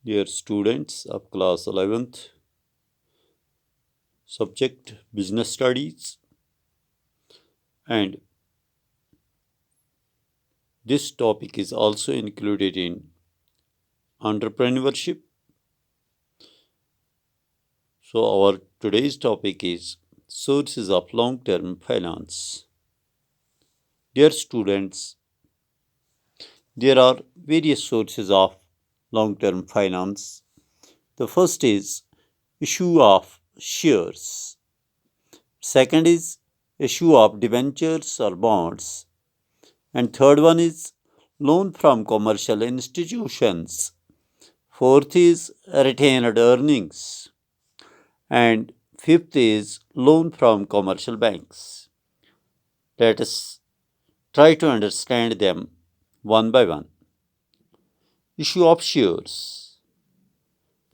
Dear students of class 11th, subject business studies, and this topic is also included in entrepreneurship. So our today's topic is sources of long-term finance. Dear students, there are various sources of long-term finance. The first is issue of shares. Second is issue of debentures or bonds. And third one is loan from commercial institutions. Fourth is retained earnings. And fifth is loan from commercial banks. Let us try to understand them one by one. Issue of shares.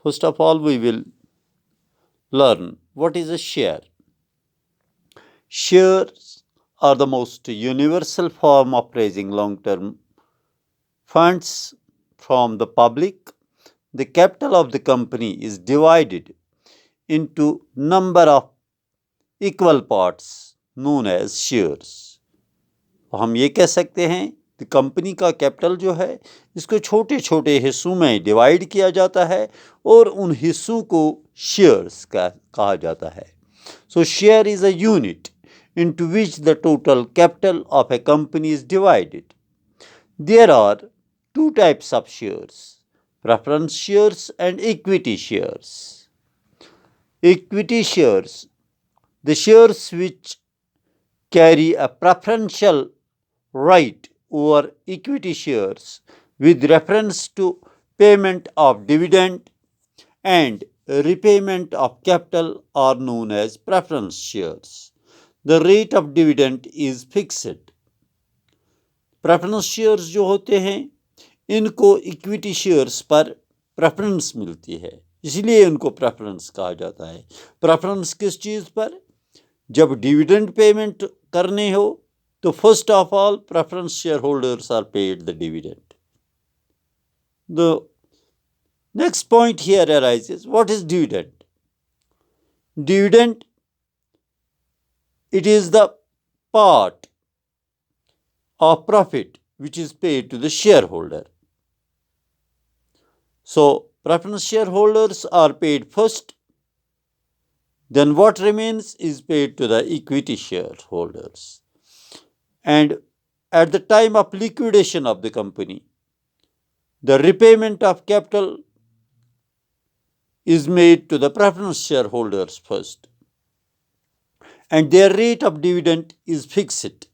First of all, we will learn what is a share. Shares are the most universal form of raising long-term funds from the public. The capital of the company is divided into number of equal parts known as shares. हम ये कह सकते हैं कि company का capital जो है इसको छोटे छोटे हिस्सों में डिवाइड किया जाता है और उन हिस्सों को शेयर्स कहा जाता है. So share is a unit into which the total capital of a company is divided. There are two types of shares: preference shares and equity shares. Equity shares, the shares which carry a preferential right over equity shares with reference to payment of dividend and repayment of capital, are known as preference shares. The rate of dividend is fixed. Preference shares जो होते हैं इनको equity shares पर preference मिलती है, इसलिए इनको preference कहा जाता है. प्रेफरेंस किस चीज़ पर? जब डिविडेंड पेमेंट करने हो तो first of all preference share holders are paid the dividend. The next point here arises, what is dividend? Dividend, it is the part of profit which is paid to the shareholder. So preference shareholders are paid first, then what remains is paid to the equity shareholders. And at the time of liquidation of the company, the repayment of capital is made to the preference shareholders first, and their rate of dividend is fixed.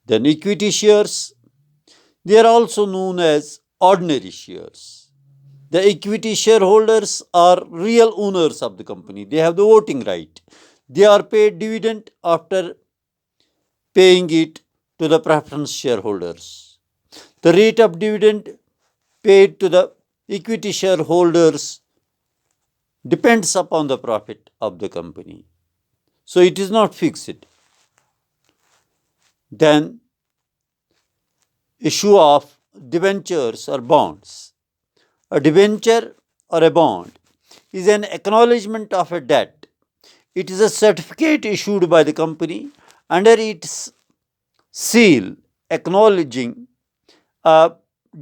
Then equity shares, they are also known as ordinary shares. The equity shareholders are real owners of the company. They have the voting right. They are paid dividend after paying it to the preference shareholders. The rate of dividend paid to the equity shareholders depends upon the profit of the company. So it is not fixed. Then issue of debentures or bonds. A debenture or a bond is an acknowledgement of a debt. It is a certificate issued by the company under its seal acknowledging a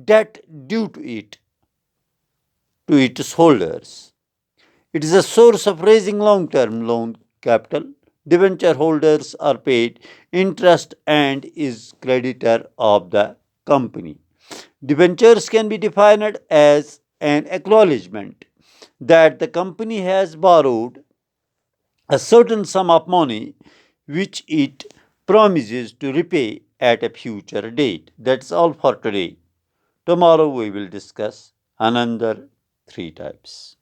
debt due to its holders. It is a source of raising long-term loan capital. Debenture holders are paid interest and is creditor of the company. Debentures can be defined as an acknowledgement that the company has borrowed a certain sum of money which it promises to repay at a future date. That's all for today. Tomorrow we will discuss another 3 types.